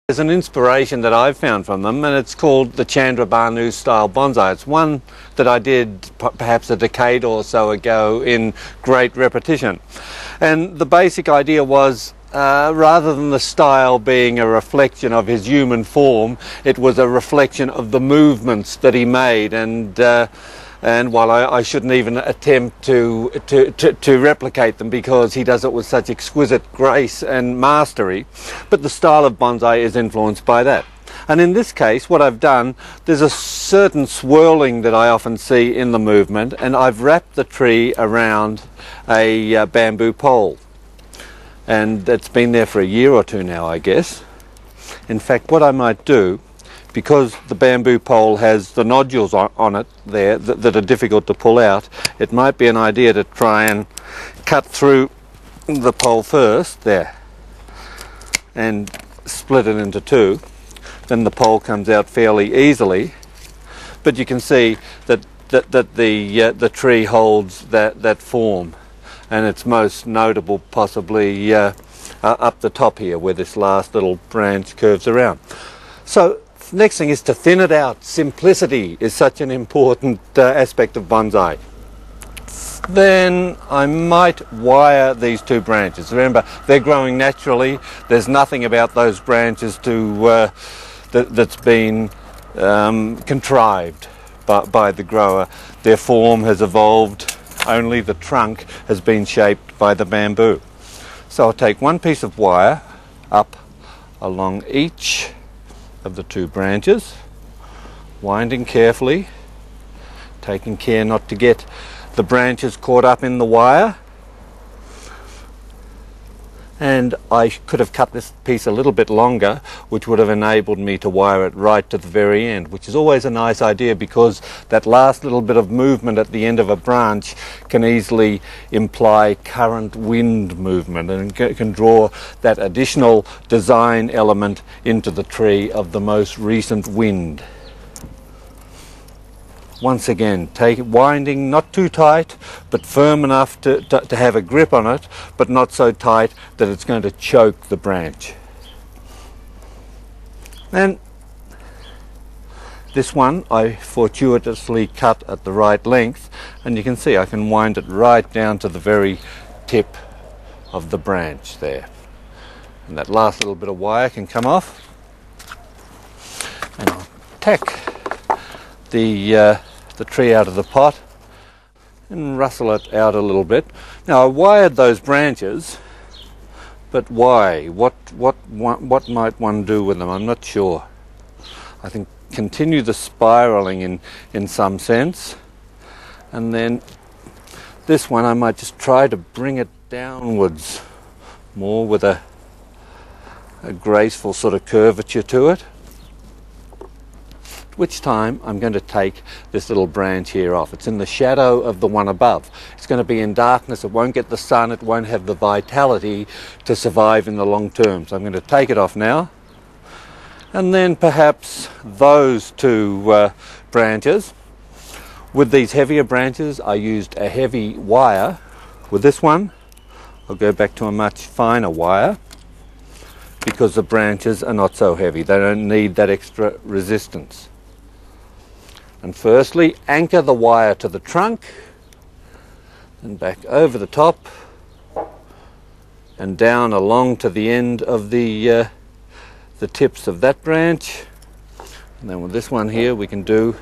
There's an inspiration that I've found from them, and it's called the Chandra Banu style bonsai. It's one that I did perhaps a decade or so ago in great repetition. And the basic idea was, rather than the style being a reflection of his human form, it was a reflection of the movements that he made. And while I shouldn't even attempt to replicate them, because he does it with such exquisite grace and mastery, but the style of bonsai is influenced by that. And in this case, what I've done, there's a certain swirling that I often see in the movement, and I've wrapped the tree around a bamboo pole. And it's been there for a year or two now, I guess. In fact, what I might do, because the bamboo pole has the nodules on it there that are difficult to pull out, it might be an idea to try and cut through the pole first, there, and split it into two. Then the pole comes out fairly easily, but you can see that the tree holds that form, and it's most notable possibly up the top here, where this last little branch curves around. So next thing is to thin it out. Simplicity is such an important aspect of bonsai. Then I might wire these two branches. Remember, they're growing naturally. There's nothing about those branches that's been contrived by the grower. Their form has evolved. Only the trunk has been shaped by the bamboo. So I'll take one piece of wire up along each of the two branches, winding carefully, taking care not to get the branches caught up in the wire. And I could have cut this piece a little bit longer, which would have enabled me to wire it right to the very end, which is always a nice idea, because that last little bit of movement at the end of a branch can easily imply current wind movement, and can draw that additional design element into the tree of the most recent wind. Once again, winding not too tight, but firm enough to have a grip on it, but not so tight that it's going to choke the branch. And this one I fortuitously cut at the right length, and you can see I can wind it right down to the very tip of the branch there. And that last little bit of wire can come off. And I'll tack the tree out of the pot and rustle it out a little bit. Now I wired those branches, but why? What might one do with them? I'm not sure. I think continue the spiraling in some sense, and then this one I might just try to bring it downwards more with a graceful sort of curvature to it. Which time I'm going to take this little branch here off. It's in the shadow of the one above. It's going to be in darkness, it won't get the sun, it won't have the vitality to survive in the long term. So I'm going to take it off now. And then perhaps those two branches. With these heavier branches, I used a heavy wire. With this one, I'll go back to a much finer wire, because the branches are not so heavy. They don't need that extra resistance. And firstly, anchor the wire to the trunk, and back over the top, and down along to the end of the tips of that branch. And then with this one here, we can do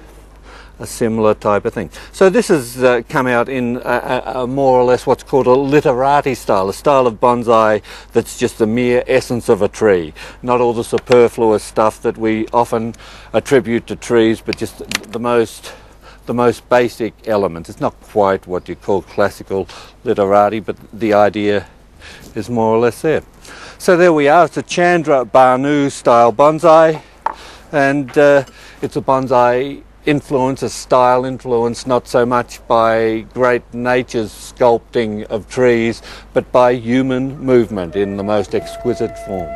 a similar type of thing. So this has come out in a more or less what's called a literati style, a style of bonsai that's just the mere essence of a tree, not all the superfluous stuff that we often attribute to trees, but just the most basic elements. It's not quite what you call classical literati, but the idea is more or less there. So there we are. It's a Chandra Banu style bonsai, and it's a bonsai influence, a style influence, not so much by great nature's sculpting of trees, but by human movement in the most exquisite form.